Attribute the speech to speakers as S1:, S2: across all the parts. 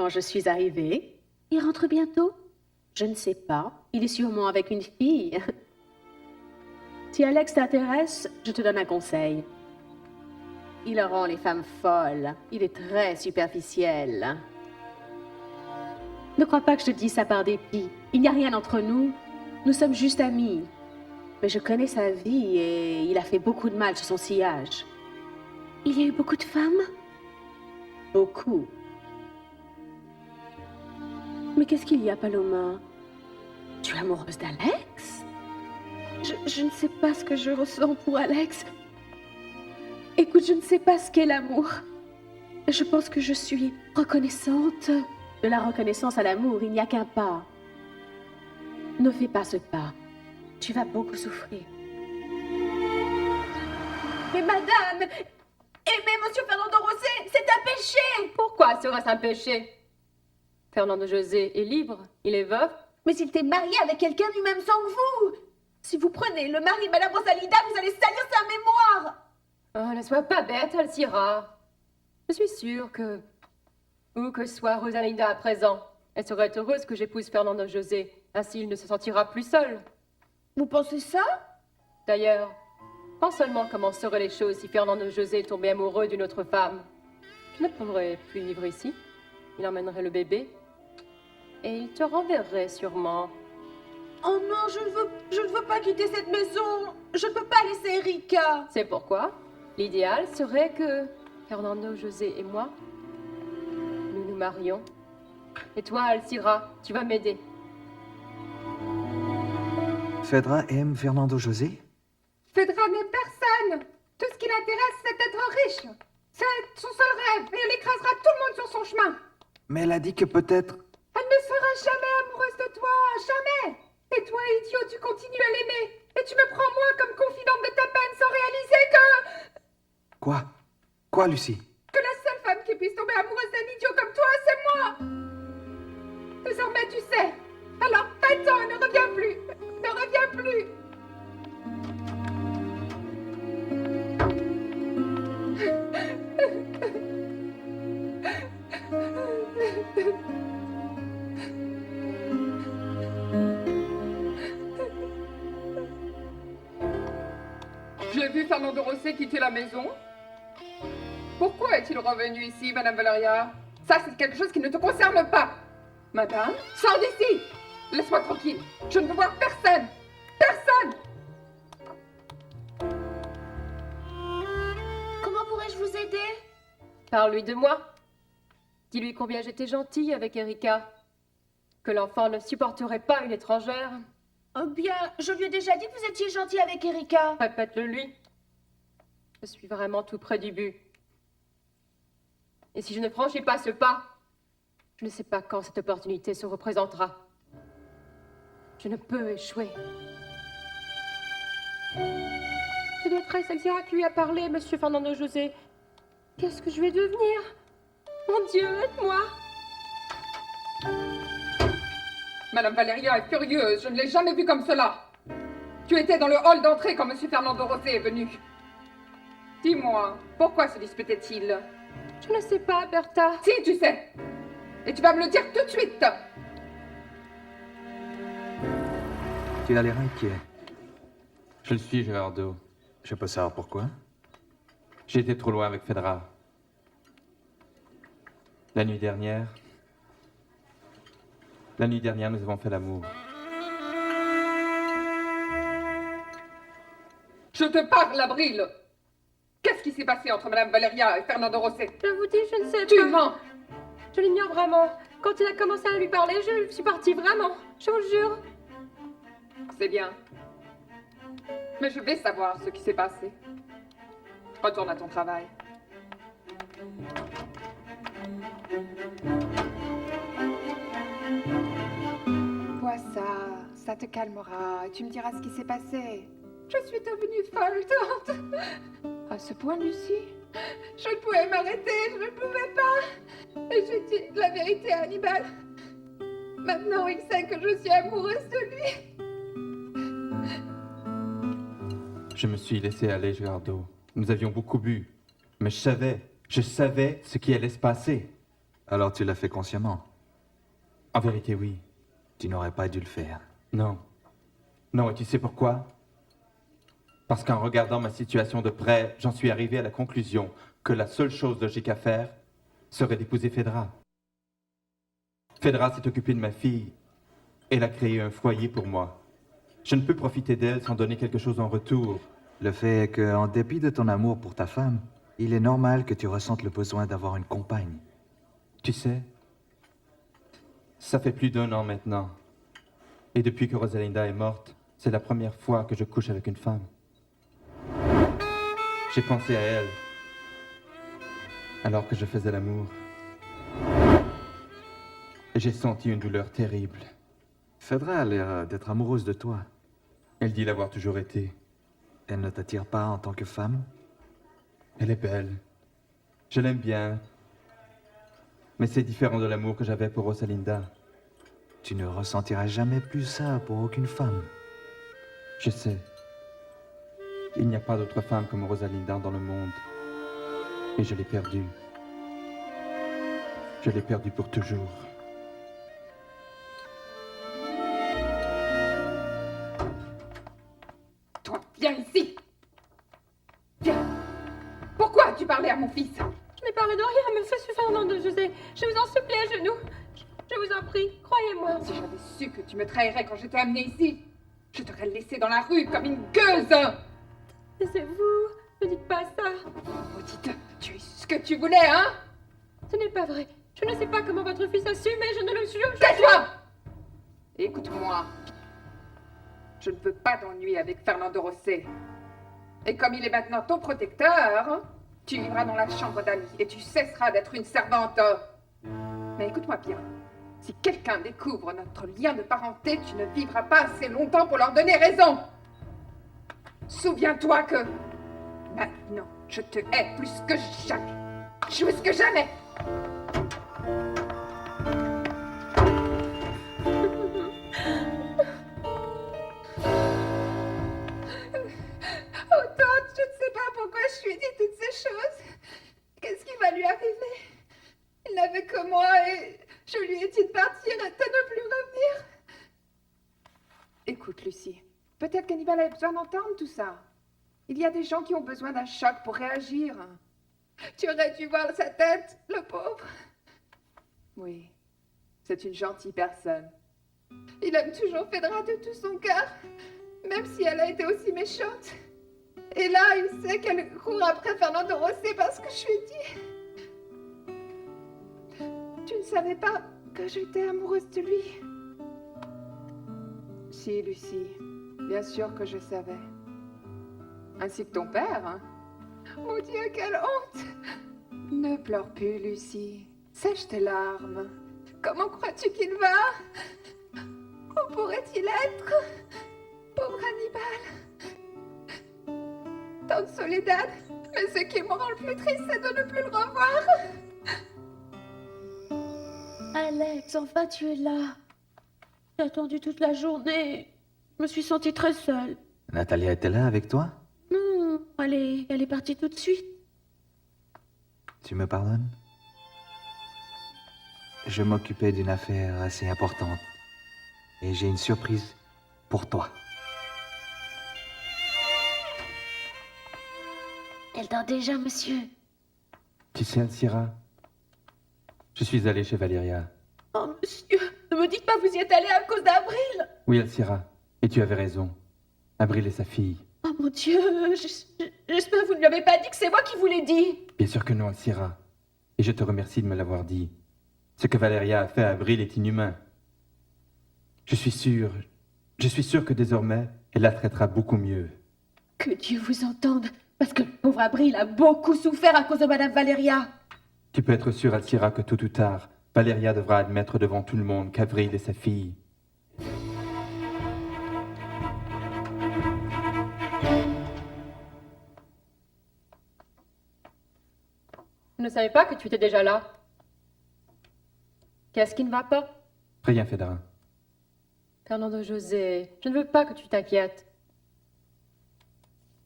S1: quand je suis arrivée.
S2: Il rentre bientôt?
S1: Je ne sais pas. Il est sûrement avec une fille. Si Alex t'intéresse, je te donne un conseil. Il rend les femmes folles. Il est très superficiel. Ne crois pas que je te dis ça par dépit. Il n'y a rien entre nous. Nous sommes juste amis. Mais je connais sa vie et il a fait beaucoup de mal sur son sillage.
S2: Il y a eu beaucoup de femmes?
S1: Beaucoup. Mais qu'est-ce qu'il y a, Paloma? Tu es amoureuse d'Alex? Je ne sais pas ce que je ressens pour Alex. Écoute, je ne sais pas ce qu'est l'amour. Je pense que je suis reconnaissante. De la reconnaissance à l'amour, il n'y a qu'un pas. Ne fais pas ce pas. Tu vas beaucoup souffrir.
S2: Mais madame, aimer Monsieur Fernando Rosé, c'est un péché!
S3: Pourquoi serait-ce un péché? Fernando José est libre, il est veuf.
S2: Mais il t'est marié avec quelqu'un du même sang que vous! Si vous prenez le mari de Madame Rosalida, vous allez salir sa mémoire!
S3: Oh, ne sois pas bête, Alcira. Je suis sûre que, où que soit Rosalinda à présent, elle serait heureuse que j'épouse Fernando José. Ainsi, il ne se sentira plus seul.
S2: Vous pensez ça?
S3: D'ailleurs, pense seulement comment seraient les choses si Fernando José tombait amoureux d'une autre femme. Je ne pourrais plus vivre ici. Il emmènerait le bébé. Et il te renverrait sûrement.
S2: Oh non, je ne veux pas quitter cette maison. Je ne peux pas laisser Erika.
S3: C'est pourquoi l'idéal serait que Fernando José et moi, nous nous marions. Et toi, Alcira, tu vas m'aider.
S4: Fedra aime Fernando José?
S5: Fedra n'aime personne. Tout ce qui l'intéresse, c'est d'être riche. C'est son seul rêve et elle écrasera tout le monde sur son chemin.
S4: Mais elle a dit que peut-être...
S5: Elle ne sera jamais amoureuse de toi, jamais. Et toi, idiot, tu continues à l'aimer. Et tu me prends moi comme confidente de ta peine sans réaliser que...
S4: Quoi? Quoi, Lucie?
S5: Que la seule femme qui puisse tomber amoureuse d'un idiot comme toi, c'est moi. Désormais, tu sais. Alors, va-t'en, ne reviens plus. Ne reviens plus. J'ai vu Fernando Rosé quitter la maison. Pourquoi est-il revenu ici, Madame Valeria? Ça, c'est quelque chose qui ne te concerne pas. Madame, sors d'ici. Laisse-moi tranquille. Je ne veux voir personne. Personne.
S2: Comment pourrais-je vous aider?
S3: Parle-lui de moi. Dis-lui combien j'étais gentille avec Erika. Que l'enfant ne supporterait pas une étrangère.
S2: Oh bien, je lui ai déjà dit que vous étiez gentil avec Erika.
S3: Répète-le lui. Je suis vraiment tout près du but. Et si je ne franchis pas ce pas, je ne sais pas quand cette opportunité se représentera. Je ne peux échouer. C'est de très Alcira qui lui a parlé, Monsieur Fernando José. Qu'est-ce que je vais devenir? Mon Dieu, aide-moi!
S5: Madame Valeria est furieuse. Je ne l'ai jamais vue comme cela. Tu étais dans le hall d'entrée quand Monsieur Fernando Rosé est venu. Dis-moi, pourquoi se disputait-il?
S3: Je ne sais pas, Bertha.
S5: Si, tu sais. Et tu vas me le dire tout de suite.
S4: Tu as l'air inquiet.
S6: Je le suis, Gerardo.
S4: Je peux savoir pourquoi?
S6: J'ai été trop loin avec Fedra. La nuit dernière, nous avons fait l'amour.
S5: Je te parle, Abril. Qu'est-ce qui s'est passé entre Madame Valeria et Fernando Rosé?
S3: Je vous dis, je ne sais
S5: Tu
S3: pas.
S5: mens.
S3: Je l'ignore vraiment. Quand il a commencé à lui parler, je suis partie vraiment. Je vous le jure.
S5: C'est bien. Mais je vais savoir ce qui s'est passé. Retourne à ton travail. Bois ça te calmera et tu me diras ce qui s'est passé. Je suis devenue folle, tante. À ce point, Lucie? Je ne pouvais m'arrêter, je ne pouvais pas. Et j'ai dit la vérité à Hannibal. Maintenant, il sait que je suis amoureuse de lui.
S6: Je me suis laissé aller, Gerardo. Nous avions beaucoup bu. Mais je savais ce qui allait se passer.
S4: Alors tu l'as fait consciemment.
S6: En vérité, oui.
S4: Tu n'aurais pas dû le faire.
S6: Non. Non, et tu sais pourquoi? Parce qu'en regardant ma situation de près, j'en suis arrivé à la conclusion que la seule chose logique à faire serait d'épouser Phaedra. Phaedra s'est occupée de ma fille. Elle a créé un foyer pour moi. Je ne peux profiter d'elle sans donner quelque chose en retour.
S4: Le fait est que, en dépit de ton amour pour ta femme, il est normal que tu ressentes le besoin d'avoir une compagne.
S6: Tu sais, ça fait plus d'1 an maintenant. Et depuis que Rosalinda est morte, c'est la première fois que je couche avec une femme. J'ai pensé à elle, alors que je faisais l'amour. Et j'ai senti une douleur terrible.
S4: Phaedra a l'air d'être amoureuse de toi.
S6: Elle dit l'avoir toujours été.
S4: Elle ne t'attire pas en tant que femme?
S6: Elle est belle. Je l'aime bien. Mais c'est différent de l'amour que j'avais pour Rosalinda.
S4: Tu ne ressentiras jamais plus ça pour aucune femme.
S6: Je sais. Il n'y a pas d'autre femme comme Rosalinda dans le monde. Et je l'ai perdue. Je l'ai perdue pour toujours.
S5: Toi, viens ici. Viens. Pourquoi tu parlais à mon fils?
S3: Je n'ai parlé de rien, monsieur Fernando José. Je vous en supplie à genoux. Je vous en prie, croyez-moi.
S5: Si j'avais su que tu me trahirais quand je t'ai amenée ici, je t'aurais laissée dans la rue comme une gueuse.
S3: Taisez-vous, ne dites pas ça.
S5: Maudite, tu es ce que tu voulais, hein?
S3: Ce n'est pas vrai. Je ne sais pas comment votre fils a su, mais je ne le jure.
S5: Tais-toi! Écoute-moi. Je ne veux pas d'ennui avec Fernando Rosé. Et comme il est maintenant ton protecteur, tu vivras dans la chambre d'Ali et tu cesseras d'être une servante. Mais écoute-moi bien. Si quelqu'un découvre notre lien de parenté, tu ne vivras pas assez longtemps pour leur donner raison. Souviens-toi que maintenant, je te hais plus que jamais. Plus que jamais. Oh, tante, je ne sais pas pourquoi je lui ai dit toutes ces choses. Qu'est-ce qui va lui arriver? Il n'avait que moi et je lui ai dit de partir et de ne plus revenir. Écoute, Lucie, peut-être qu'Hannibal a besoin d'entendre tout ça. Il y a des gens qui ont besoin d'un choc pour réagir. Tu aurais dû voir sa tête, le pauvre. Oui, c'est une gentille personne. Il aime toujours Phaedra de tout son cœur, même si elle a été aussi méchante. Et là, il sait qu'elle court après Fernando Rosé parce que je lui ai dit. Tu ne savais pas que j'étais amoureuse de lui? Si, Lucie, bien sûr que je savais. Ainsi que ton père, hein? Mon Dieu, quelle honte! Ne pleure plus, Lucie. Sèche tes larmes. Comment crois-tu qu'il va? Où pourrait-il être? Pauvre Hannibal. Tante Soledad. Mais ce qui me rend le plus triste, c'est de ne plus le revoir.
S1: Alex, enfin tu es là. J'ai attendu toute la journée. Je me suis sentie très seule.
S4: Natalia était là avec toi?
S1: Non, elle est partie tout de suite.
S4: Tu me pardonnes? Je m'occupais d'une affaire assez importante. Et j'ai une surprise pour toi.
S1: Elle dort déjà, monsieur.
S6: Tu sais, Alcira, je suis allé chez Valéria.
S1: Oh, monsieur, ne me dites pas que vous y êtes allé à cause d'Avril.
S6: Oui, Alcira, et tu avais raison. Avril est sa fille.
S1: Oh mon Dieu, j'espère que vous ne lui avez pas dit que c'est moi qui vous l'ai dit.
S6: Bien sûr que non, Alcira. Et je te remercie de me l'avoir dit. Ce que Valéria a fait à Avril est inhumain. Je suis sûr que désormais, elle la traitera beaucoup mieux.
S1: Que Dieu vous entende, parce que le pauvre Avril a beaucoup souffert à cause de Madame Valéria.
S6: Tu peux être sûr, Alcira, que tôt ou tard, Valéria devra admettre devant tout le monde qu'Avril est sa fille.
S3: Je ne savais pas que tu étais déjà là. Qu'est-ce qui ne va pas?
S6: Rien, Phaedra.
S3: Fernando José, je ne veux pas que tu t'inquiètes.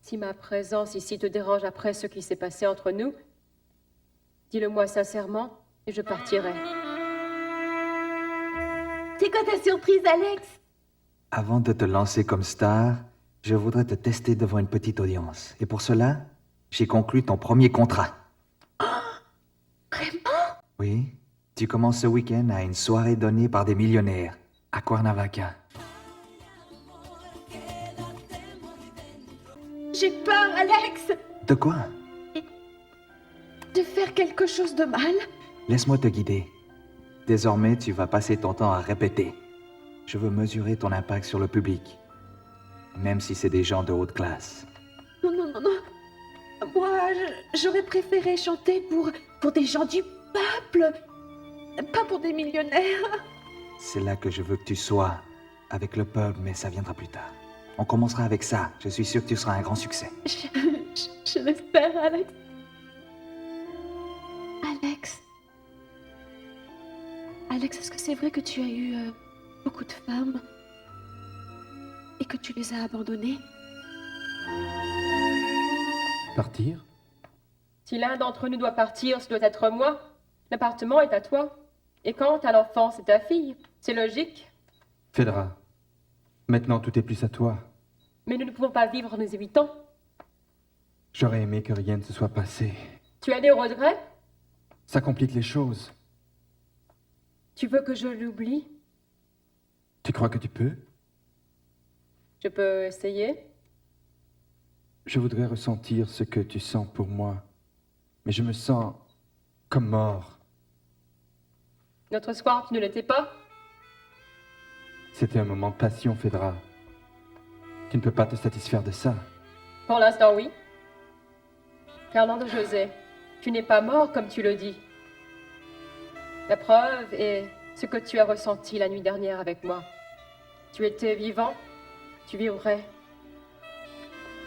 S3: Si ma présence ici te dérange après ce qui s'est passé entre nous, dis-le-moi sincèrement et je partirai.
S2: C'est quoi ta surprise, Alex?
S4: Avant de te lancer comme star, je voudrais te tester devant une petite audience. Et pour cela, j'ai conclu ton premier contrat.
S2: Vraiment?
S4: Oui, tu commences ce week-end à une soirée donnée par des millionnaires, à Cuernavaca.
S2: J'ai peur, Alex,
S4: De quoi?
S2: de faire quelque chose de mal.
S4: Laisse-moi te guider. Désormais, tu vas passer ton temps à répéter. Je veux mesurer ton impact sur le public, même si c'est des gens de haute classe.
S2: Non, non, non, non. Moi, j'aurais préféré chanter pour des gens du peuple, pas pour des millionnaires.
S4: C'est là que je veux que tu sois, avec le peuple, mais ça viendra plus tard. On commencera avec ça. Je suis sûr que tu seras un grand succès.
S2: Je l'espère, Alex. Alex. Alex, est-ce que c'est vrai que tu as eu beaucoup de femmes et que tu les as abandonnées?
S6: Partir?
S3: Si l'un d'entre nous doit partir, ce doit être moi. L'appartement est à toi. Et quant à l'enfant, c'est ta fille. C'est logique.
S6: Phaedra, maintenant tout est plus à toi.
S3: Mais nous ne pouvons pas vivre en nous évitant.
S6: J'aurais aimé que rien ne se soit passé.
S3: Tu as des regrets?
S6: Ça complique les choses.
S3: Tu veux que je l'oublie?
S6: Tu crois que tu peux?
S3: Je peux essayer.
S6: Je voudrais ressentir ce que tu sens pour moi, mais je me sens comme mort.
S3: Notre soir, tu ne l'étais pas?
S6: C'était un moment de passion, Phaedra. Tu ne peux pas te satisfaire de ça.
S3: Pour l'instant, oui. Fernando José, tu n'es pas mort comme tu le dis. La preuve est ce que tu as ressenti la nuit dernière avec moi. Tu étais vivant, tu vivrais.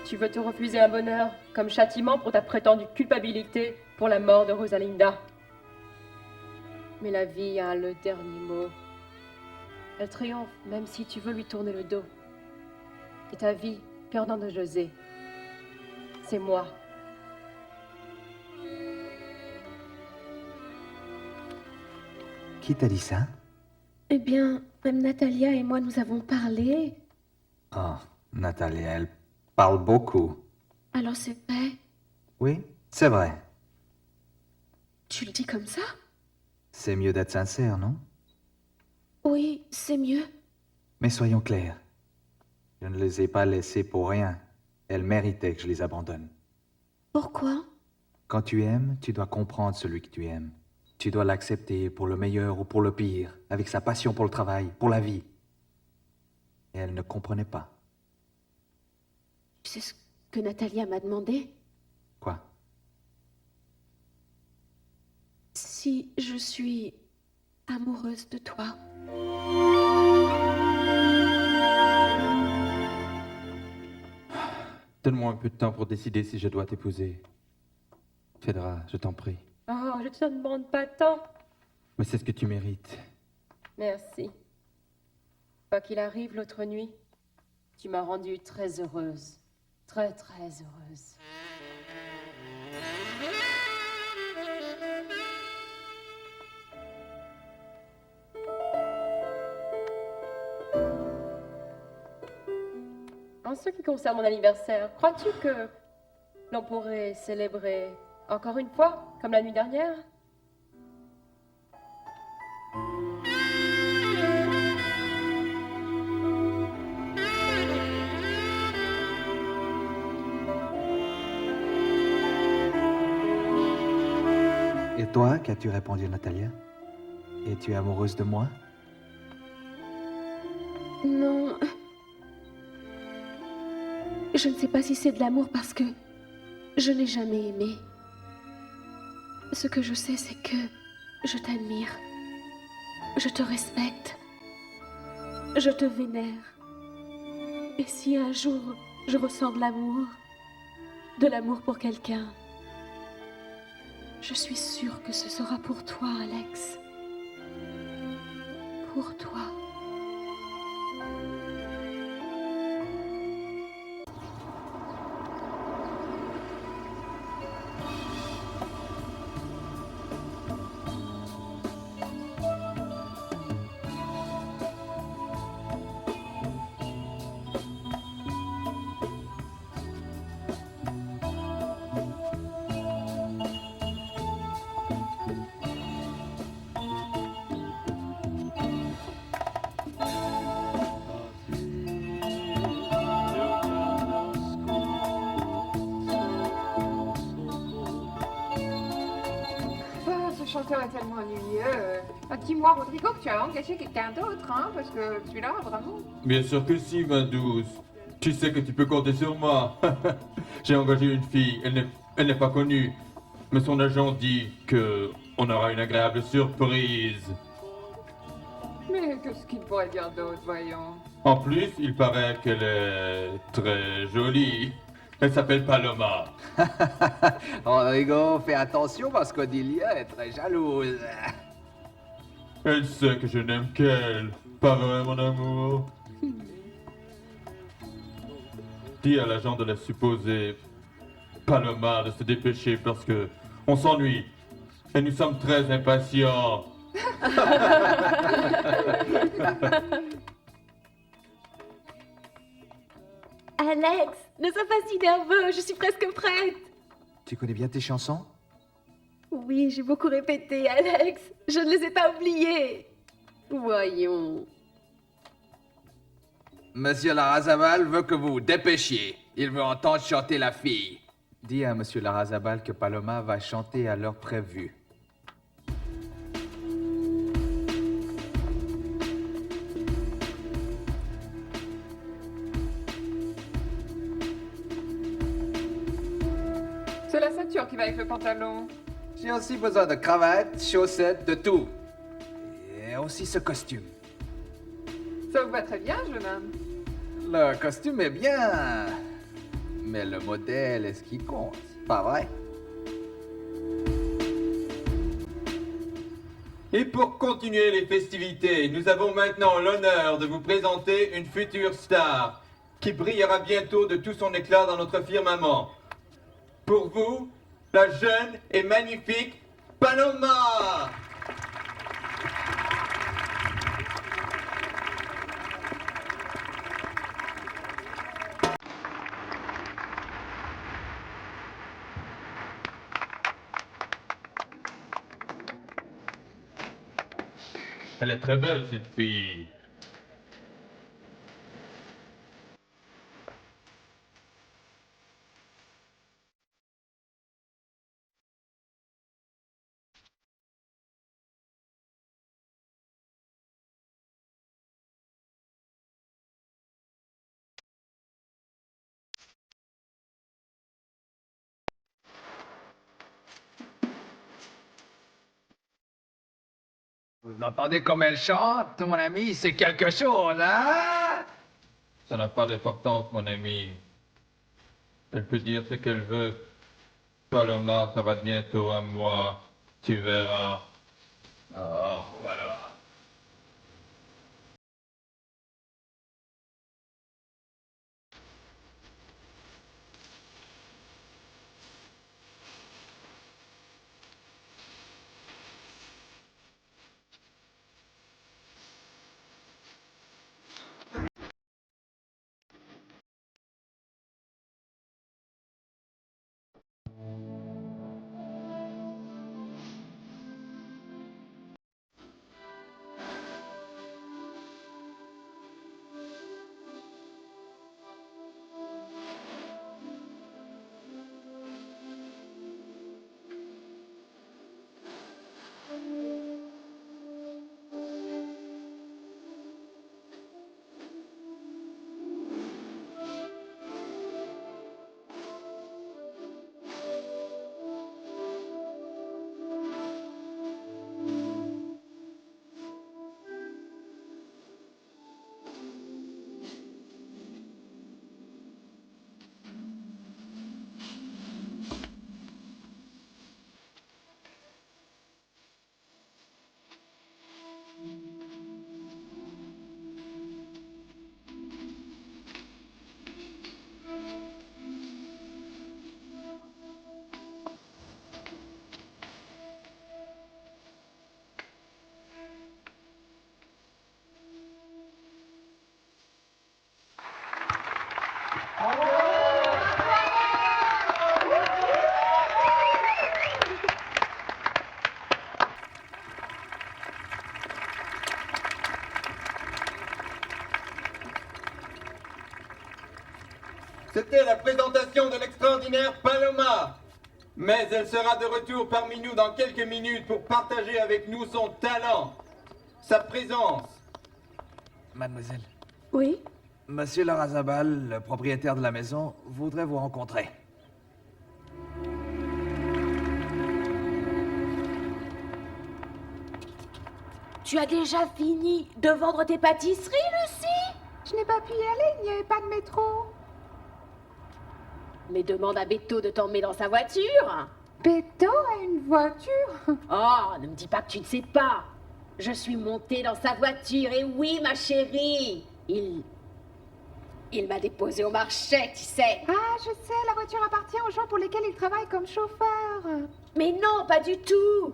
S3: Tu veux te refuser un bonheur comme châtiment pour ta prétendue culpabilité pour la mort de Rosalinda. Mais la vie a le dernier mot. Elle triomphe même si tu veux lui tourner le dos. Et ta vie, Fernando José, c'est moi.
S4: Qui t'a dit ça?
S2: Eh bien, même Natalia et moi, nous avons parlé.
S4: Oh, Nathalie, elle parle beaucoup.
S2: Alors c'est vrai.
S4: Oui, c'est vrai.
S2: Tu le dis comme ça?
S4: C'est mieux d'être sincère, non?
S2: Oui, c'est mieux.
S4: Mais soyons clairs. Je ne les ai pas laissées pour rien. Elles méritaient que je les abandonne.
S2: Pourquoi?
S4: Quand tu aimes, tu dois comprendre celui que tu aimes. Tu dois l'accepter pour le meilleur ou pour le pire, avec sa passion pour le travail, pour la vie. Et elle ne comprenait pas.
S2: Tu sais ce que Natalia m'a demandé?
S4: Quoi?
S2: Si je suis amoureuse de toi.
S6: Donne-moi un peu de temps pour décider si je dois t'épouser. Phaedra, je t'en prie.
S3: Oh, je ne te demande pas tant.
S6: Mais c'est ce que tu mérites.
S3: Merci. Quoi qu'il arrive l'autre nuit, tu m'as rendue très heureuse. Très, très heureuse. En ce qui concerne mon anniversaire, crois-tu que l'on pourrait célébrer encore une fois, comme la nuit dernière?
S4: Et toi, qu'as-tu répondu, Natalia? Es-tu amoureuse de moi?
S2: Non. Je ne sais pas si c'est de l'amour parce que je n'ai jamais aimé. Ce que je sais, c'est que je t'admire. Je te respecte. Je te vénère. Et si un jour je ressens de l'amour pour quelqu'un, je suis sûre que ce sera pour toi, Alex. Pour toi.
S5: serait tellement ennuyeux. Dis-moi, Rodrigo, que tu as engagé quelqu'un d'autre, hein, parce que celui-là, vraiment...
S6: Bien sûr que si, ma douce. Tu sais que tu peux compter sur moi. J'ai engagé une fille, elle n'est pas connue. Mais son agent dit que on aura une agréable surprise.
S5: Mais qu'est-ce qu'il pourrait dire d'autre, voyons?
S6: En plus, il paraît qu'elle est très jolie. Elle s'appelle Paloma.
S4: Rodrigo, fais attention parce qu'Odilia est très jalouse.
S6: Elle sait que je n'aime qu'elle. Pas vrai, mon amour? Dis à l'agent de la supposée Paloma de se dépêcher parce que on s'ennuie. Et nous sommes très impatients.
S2: Alex, ne sois pas si nerveux, je suis presque prête.
S4: Tu connais bien tes chansons?
S2: Oui, j'ai beaucoup répété, Alex. Je ne les ai pas oubliées. Voyons.
S7: Monsieur Larrazabal veut que vous vous dépêchiez. Il veut entendre chanter la fille.
S4: Dis à Monsieur Larrazabal que Paloma va chanter à l'heure prévue.
S5: C'est la ceinture qui va avec le pantalon.
S7: J'ai aussi besoin de cravates, chaussettes, de tout. Et aussi ce costume.
S5: Ça vous va très bien, jeune homme.
S7: Le costume est bien. Mais le modèle est ce qui compte, pas vrai?
S6: Et pour continuer les festivités, nous avons maintenant l'honneur de vous présenter une future star qui brillera bientôt de tout son éclat dans notre firmament. Pour vous, la jeune et magnifique Paloma! Elle est très belle, cette fille.
S7: Vous entendez comme elle chante, mon ami? C'est quelque chose, hein?
S6: Ça n'a pas d'importance, mon ami. Elle peut dire ce qu'elle veut. Paloma, ça va bientôt à moi. Tu verras. Oh, voilà. C'était la présentation de l'extraordinaire Paloma. Mais elle sera de retour parmi nous dans quelques minutes pour partager avec nous son talent, sa présence.
S7: Mademoiselle,
S2: Oui?
S7: Monsieur Larrazabal, le propriétaire de la maison, voudrait vous rencontrer.
S2: Tu as déjà fini de vendre tes pâtisseries, Lucie?
S5: Je n'ai pas pu y aller, il n'y avait pas de métro.
S2: Mais demande à Beto de t'emmener dans sa voiture.
S5: Beto a une voiture.
S2: Oh, ne me dis pas que tu ne sais pas. Je suis montée dans sa voiture, et oui, ma chérie. Il m'a déposé au marché, tu sais.
S5: Ah, je sais, la voiture appartient aux gens pour lesquels il travaille comme chauffeur.
S2: Mais non, pas du tout.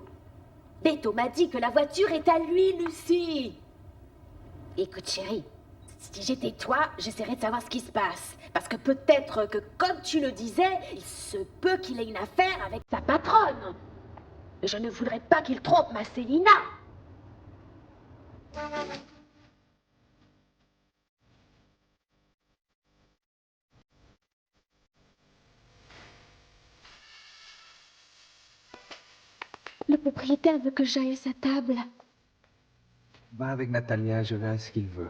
S2: Beto m'a dit que la voiture est à lui, Lucie. Écoute, chérie, si j'étais toi, j'essaierais de savoir ce qui se passe. Parce que peut-être que, comme tu le disais, il se peut qu'il ait une affaire avec sa patronne. Je ne voudrais pas qu'il trompe ma Célina. Le propriétaire veut que j'aille à sa table.
S7: Va avec Natalia, je verrai ce qu'il veut.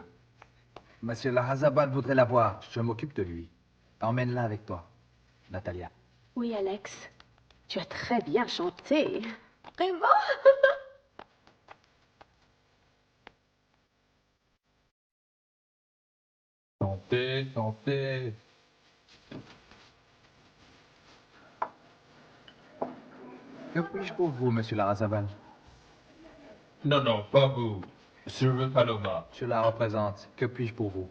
S7: Monsieur Larrazabal voudrait la voir, je m'occupe de lui. Emmène-la avec toi, Natalia.
S2: Oui, Alex. Tu as très bien chanté. Vraiment?
S6: Santé, santé.
S7: Que puis-je pour vous, monsieur Larrazabal?
S6: Non, non, pas vous. Je veux Paloma.
S7: Je la représente. Que puis-je pour vous?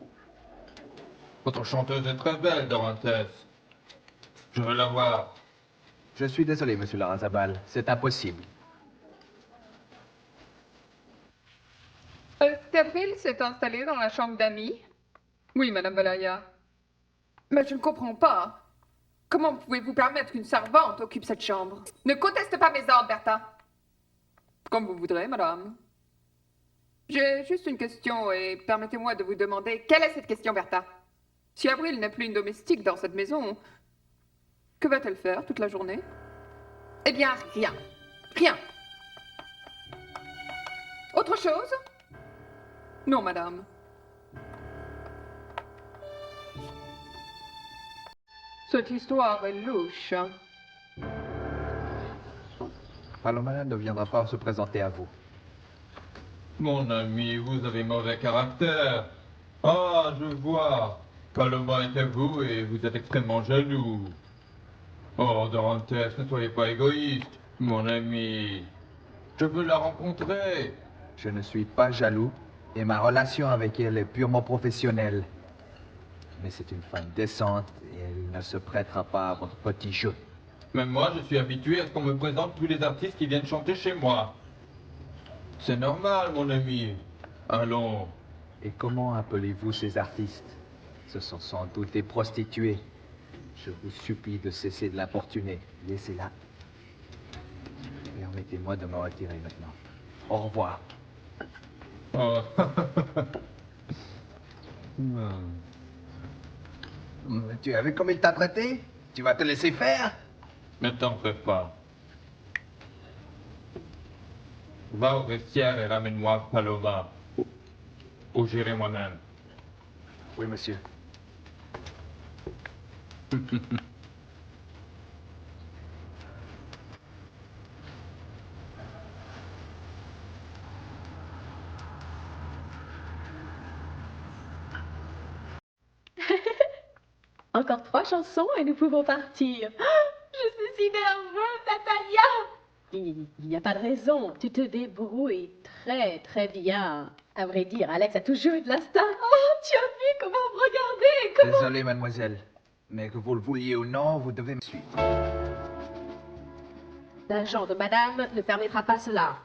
S6: Votre chanteuse est très belle, Dorantes. Je veux la voir.
S7: Je suis désolé, monsieur Larrazabal. C'est impossible.
S5: Gabriel s'est installé dans la chambre d'amis. Oui, Madame Valaya. Mais je ne comprends pas. Comment pouvez-vous permettre qu'une servante occupe cette chambre? Ne conteste pas mes ordres, Bertha. Comme vous voudrez, madame. J'ai juste une question et permettez-moi de vous demander quelle est cette question, Bertha? Si Avril n'est plus une domestique dans cette maison, que va-t-elle faire toute la journée? Eh bien, rien. Rien. Autre chose? Non, madame. Cette histoire est louche.
S7: Paloma ne viendra pas se présenter à vous.
S6: Mon ami, vous avez mauvais caractère. Ah, je vois. Paloma est à vous et vous êtes extrêmement jaloux. Oh, Dorantes, ne soyez pas égoïste, mon ami. Je veux la rencontrer.
S7: Je ne suis pas jaloux et ma relation avec elle est purement professionnelle. Mais c'est une femme décente et elle ne se prêtera pas à votre petit jeu.
S6: Même moi, je suis habitué à ce qu'on me présente tous les artistes qui viennent chanter chez moi. C'est normal, mon ami. Allons.
S7: Et comment appelez-vous ces artistes? Ce sont sans doute des prostituées. Je vous supplie de cesser de l'importuner. Laissez-la. Permettez-moi de me retirer maintenant. Au revoir.
S6: Oh.
S7: Tu as vu comme il t'a traité? Tu vas te laisser faire?
S6: Ne t'en fais pas. Va au vestiaire et ramène-moi Paloma. Ou j'irai moi-même.
S7: Oui, monsieur.
S2: Encore 3 chansons et nous pouvons partir. Je suis si nerveuse, Natalia. Il n'y a pas de raison. Tu te débrouilles très, très bien. À vrai dire, Alex a toujours eu de l'instinct. Oh, tu as vu comment vous me regardez? Comment...
S7: Désolé, mademoiselle. Mais que vous le vouliez ou non, vous devez me suivre.
S2: L'agent de madame ne permettra pas cela.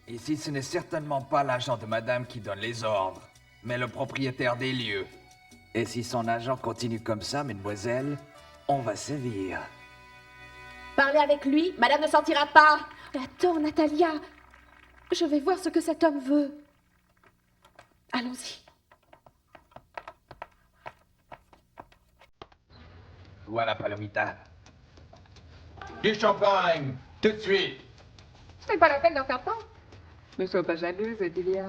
S7: Ici, ce n'est certainement pas l'agent de madame qui donne les ordres, mais le propriétaire des lieux. Et si son agent continue comme ça, mademoiselle, on va sévir.
S2: Parlez avec lui, madame ne sortira pas. Attends, Natalia. Je vais voir ce que cet homme veut. Allons-y.
S7: Voilà, Palomita.
S6: Du champagne, tout de suite.
S5: Ce n'est pas la peine d'en faire tant. Ne sois pas jalouse, Odilia.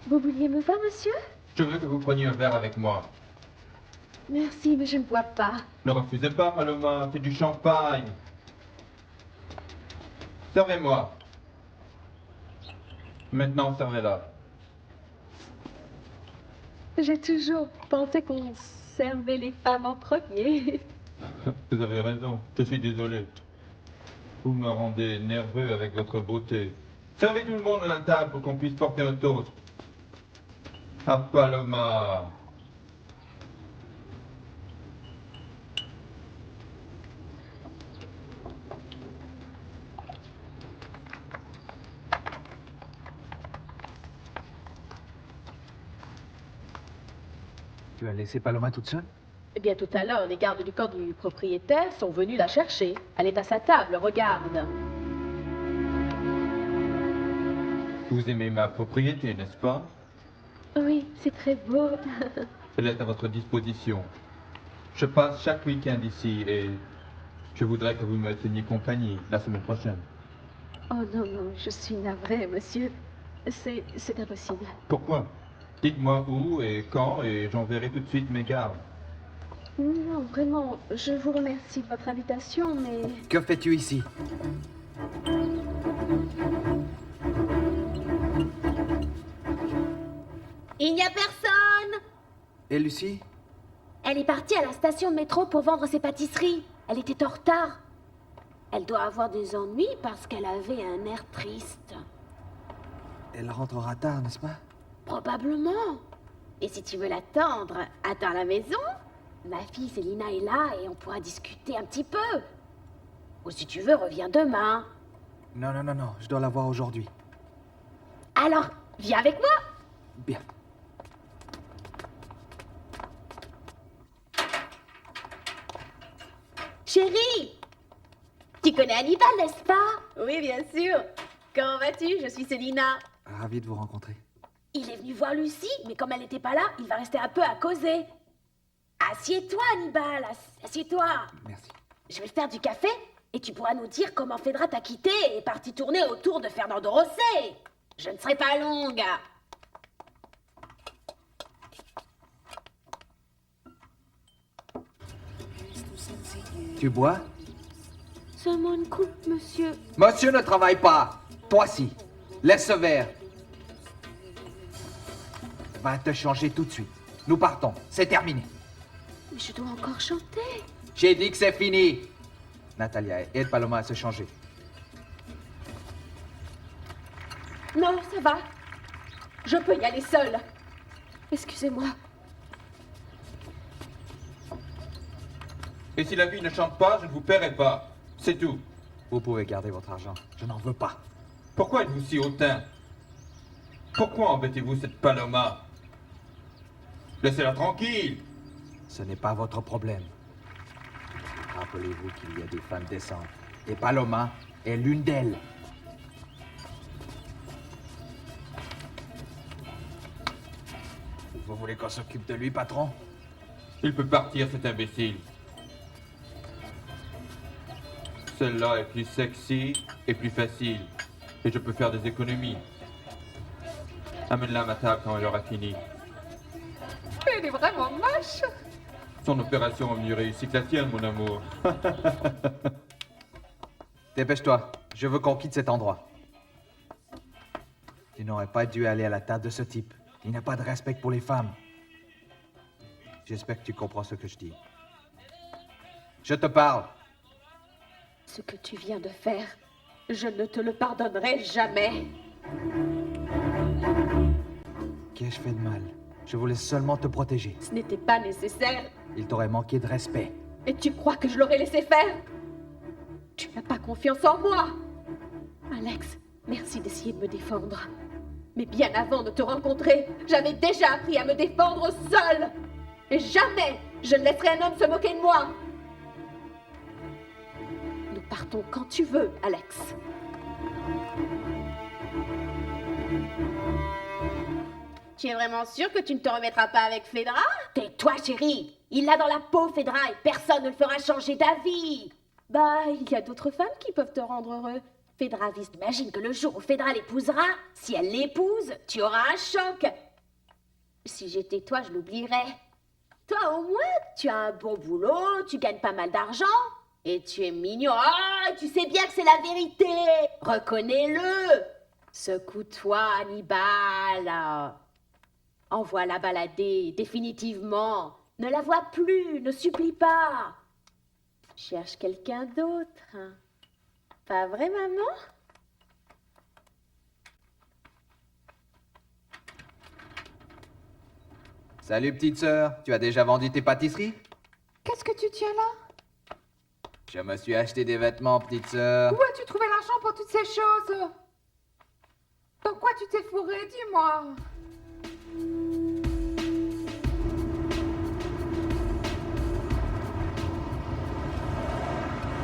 S2: Vous vouliez me voir, monsieur?
S6: Je veux que vous preniez un verre avec moi.
S2: Merci, mais je ne bois pas.
S6: Ne refusez pas, Paloma, c'est du champagne. Servez-moi. Maintenant, servez-la.
S2: J'ai toujours pensé qu'on servait les femmes en premier.
S6: Vous avez raison, je suis désolé. Vous me rendez nerveux avec votre beauté. Servez tout le monde à la table pour qu'on puisse porter un toast. À Paloma.
S4: Tu as laissé Paloma toute seule?
S1: Eh bien, tout à l'heure, les gardes du corps du propriétaire sont venus la chercher. Elle est à sa table, regarde.
S6: Vous aimez ma propriété, n'est-ce pas?
S2: Oui, c'est très beau.
S6: Elle est à votre disposition. Je passe chaque week-end ici et je voudrais que vous me teniez compagnie la semaine prochaine.
S2: Oh non, non, je suis navrée, monsieur. C'est impossible.
S6: Pourquoi? Dites-moi où et quand et j'enverrai tout de suite mes gardes.
S2: Non, vraiment, je vous remercie de votre invitation, mais...
S4: Que fais-tu ici?
S2: Il n'y a personne!
S4: Et Lucie?
S2: Elle est partie à la station de métro pour vendre ses pâtisseries. Elle était en retard. Elle doit avoir des ennuis parce qu'elle avait un air triste.
S4: Elle rentrera tard, n'est-ce pas?
S2: Probablement. Et si tu veux l'attendre, attends à la maison. Ma fille Célina est là et on pourra discuter un petit peu. Ou si tu veux, reviens demain.
S4: Non, non, non, non, je dois la voir aujourd'hui.
S2: Alors, viens avec moi.
S4: Bien.
S2: Chérie, tu connais Hannibal, n'est-ce pas? Oui, bien sûr. Comment vas-tu? Je suis Célina.
S4: Ravi de vous rencontrer.
S2: Il est venu voir Lucie, mais comme elle n'était pas là, il va rester un peu à causer. Assieds-toi, Hannibal, assieds-toi.
S4: Merci.
S2: Je vais faire du café et tu pourras nous dire comment Phédra t'a quitté et est parti tourner autour de Fernando Rosset. Je ne serai pas longue.
S4: Tu bois?
S2: Seulement une coupe, monsieur.
S7: Monsieur ne travaille pas. Toi si. Laisse ce verre.
S4: Va te changer tout de suite. Nous partons. C'est terminé.
S2: Mais je dois encore chanter.
S7: J'ai dit que c'est fini.
S4: Natalia, aide Paloma à se changer.
S1: Non, ça va. Je peux y aller seule.
S2: Excusez-moi.
S6: Et si la fille ne chante pas, je ne vous paierai pas. C'est tout.
S4: Vous pouvez garder votre argent. Je n'en veux pas.
S6: Pourquoi êtes-vous si hautain? Pourquoi embêtez-vous cette Paloma? Laissez-la tranquille.
S4: Ce n'est pas votre problème. Rappelez-vous qu'il y a des femmes décentes. Et Paloma est l'une d'elles.
S7: Vous voulez qu'on s'occupe de lui, patron?
S6: Il peut partir, cet imbécile. Celle-là est plus sexy et plus facile. Et je peux faire des économies. Amène-la à ma table quand elle aura fini.
S5: Elle est vraiment moche.
S6: Son opération a mieux réussi que la tienne, mon amour.
S4: Dépêche-toi. Je veux qu'on quitte cet endroit. Tu n'aurais pas dû aller à la table de ce type. Il n'a pas de respect pour les femmes. J'espère que tu comprends ce que je dis. Je te parle.
S1: Ce que tu viens de faire, je ne te le pardonnerai jamais.
S4: Qu'ai-je fait de mal? Je voulais seulement te protéger.
S1: Ce n'était pas nécessaire.
S4: Il t'aurait manqué de respect.
S1: Et tu crois que je l'aurais laissé faire? Tu n'as pas confiance en moi. Alex, merci d'essayer de me défendre. Mais bien avant de te rencontrer, j'avais déjà appris à me défendre seule. Et jamais je ne laisserai un homme se moquer de moi. Nous partons quand tu veux, Alex.
S2: Tu es vraiment sûre que tu ne te remettras pas avec Phédra? Tais-toi, chérie. Il l'a dans la peau, Phédra, et personne ne le fera changer d'avis. Bah, il y a d'autres femmes qui peuvent te rendre heureux. Phédraviste, imagine que le jour où Phédra l'épousera, si elle l'épouse, tu auras un choc. Si j'étais toi, je l'oublierais. Toi, au moins, tu as un bon boulot, tu gagnes pas mal d'argent, et tu es mignon. Ah, tu sais bien que c'est la vérité. Reconnais-le. Secoue-toi, Hannibal. Envoie-la balader, définitivement. Ne la vois plus, ne supplie pas. Cherche quelqu'un d'autre. Pas vrai, maman?
S7: Salut, petite sœur. Tu as déjà vendu tes pâtisseries?
S5: Qu'est-ce que tu tiens là?
S7: Je me suis acheté des vêtements, petite sœur.
S5: Où as-tu trouvé l'argent pour toutes ces choses? Dans quoi tu t'es fourré, dis-moi?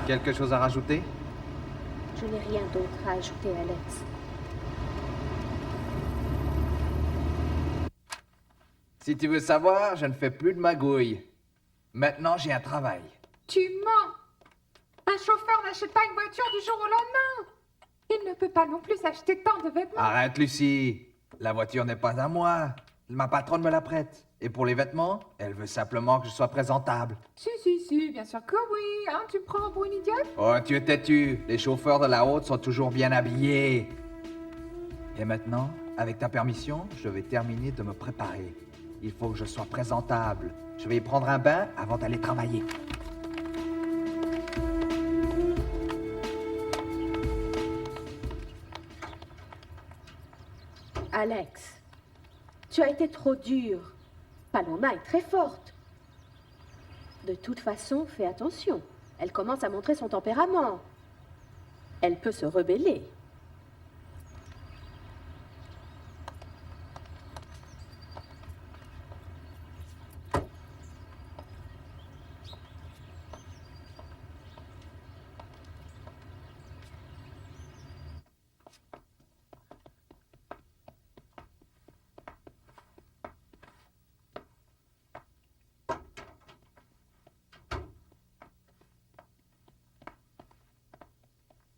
S4: Quelque chose à rajouter?
S2: Je n'ai rien d'autre à ajouter, Alex.
S7: Si tu veux savoir, je ne fais plus de magouilles. Maintenant, j'ai un travail.
S5: Tu mens! Un chauffeur n'achète pas une voiture du jour au lendemain! Il ne peut pas non plus acheter tant de vêtements.
S7: Arrête, Lucie. La voiture n'est pas à moi. Ma patronne me la prête. Et pour les vêtements, elle veut simplement que je sois présentable.
S5: Si, bien sûr que oui, hein, tu me prends pour une idiote?
S7: Oh, tu es têtu. Les chauffeurs de la haute sont toujours bien habillés. Et maintenant, avec ta permission, je vais terminer de me préparer. Il faut que je sois présentable. Je vais prendre un bain avant d'aller travailler.
S2: Alex, tu as été trop dur. Paloma est très forte. De toute façon, fais attention. Elle commence à montrer son tempérament. Elle peut se rebeller.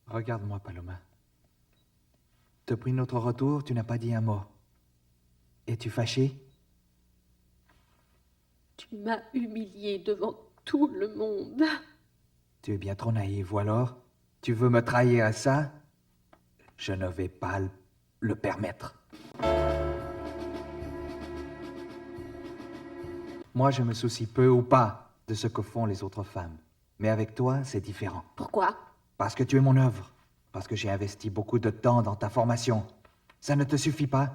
S4: Regarde-moi, Paloma. Depuis notre retour, tu n'as pas dit un mot. Es-tu fâché?
S2: Tu m'as humiliée devant tout le monde.
S4: Tu es bien trop naïve, ou alors? Tu veux me trahir à ça? Je ne vais pas le permettre. Moi, je me soucie peu ou pas de ce que font les autres femmes. Mais avec toi, c'est différent.
S2: Pourquoi?
S4: Parce que tu es mon œuvre. Parce que j'ai investi beaucoup de temps dans ta formation. Ça ne te suffit pas?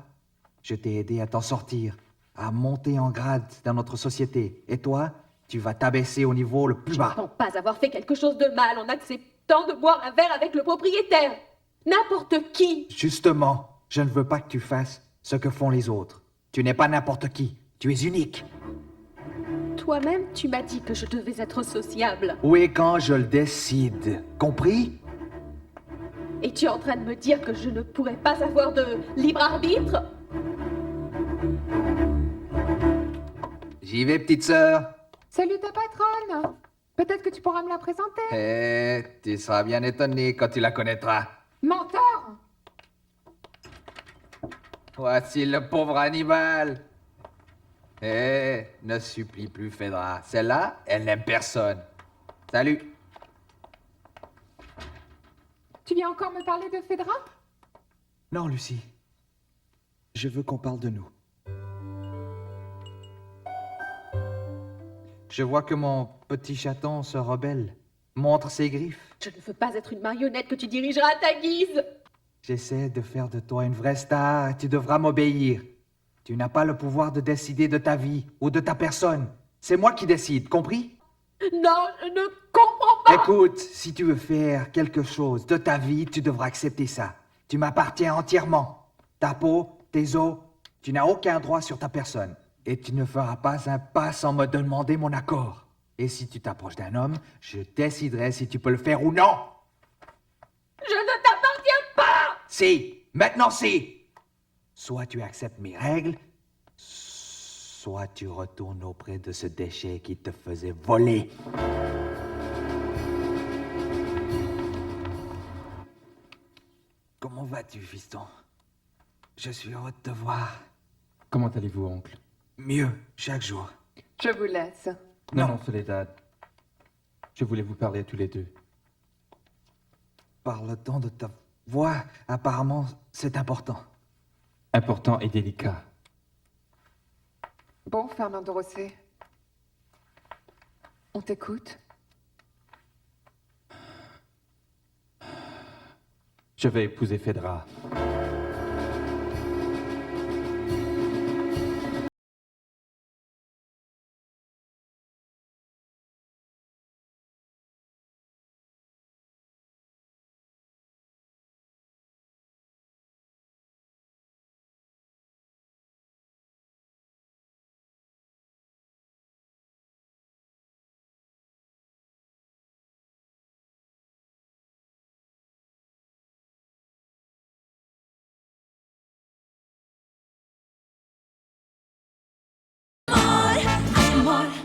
S4: Je t'ai aidé à t'en sortir, à monter en grade dans notre société. Et toi, tu vas t'abaisser au niveau le plus
S2: Je ne
S4: bas.
S2: pense pas avoir fait quelque chose de mal en acceptant de boire un verre avec le propriétaire. N'importe qui.
S4: Justement, je ne veux pas que tu fasses ce que font les autres. Tu n'es pas n'importe qui. Tu es unique.
S2: Toi-même, tu m'as dit que je devais être sociable.
S4: Oui, quand je le décide. Compris?
S2: Et tu es en train de me dire que je ne pourrais pas avoir de libre arbitre?
S7: J'y vais, petite sœur.
S5: Salut ta patronne! Peut-être que tu pourras me la présenter.
S7: Eh, tu seras bien étonné quand tu la connaîtras.
S5: Menteur!
S7: Voici le pauvre Hannibal. Eh, ne supplie plus, Phédra. Celle-là, elle n'aime personne. Salut.
S5: Tu viens encore me parler de Phédra?
S4: Non, Lucie. Je veux qu'on parle de nous. Je vois que mon petit chaton se rebelle, montre ses griffes.
S2: Je ne veux pas être une marionnette que tu dirigeras à ta guise.
S4: J'essaie de faire de toi une vraie star et tu devras m'obéir. Tu n'as pas le pouvoir de décider de ta vie ou de ta personne. C'est moi qui décide, compris?
S2: Non, je ne comprends pas.
S4: Écoute, si tu veux faire quelque chose de ta vie, tu devras accepter ça. Tu m'appartiens entièrement. Ta peau, tes os, tu n'as aucun droit sur ta personne. Et tu ne feras pas un pas sans me demander mon accord. Et si tu t'approches d'un homme, je déciderai si tu peux le faire ou non.
S2: Je ne t'appartiens pas.
S4: Si, maintenant si. Soit tu acceptes mes règles, soit tu retournes auprès de ce déchet qui te faisait voler. Comment vas-tu, fiston? Je suis heureux de te voir.
S6: Comment allez-vous, oncle?
S4: Mieux, chaque jour.
S5: Je vous laisse.
S6: Non,
S4: Non.
S6: non, Soledad. Je voulais vous parler à tous les deux.
S4: Parle-t-on de ta voix? Apparemment, c'est important.
S6: Important et délicat.
S5: Bon, Fernando Rosé. On t'écoute.
S6: Je vais épouser Fedra.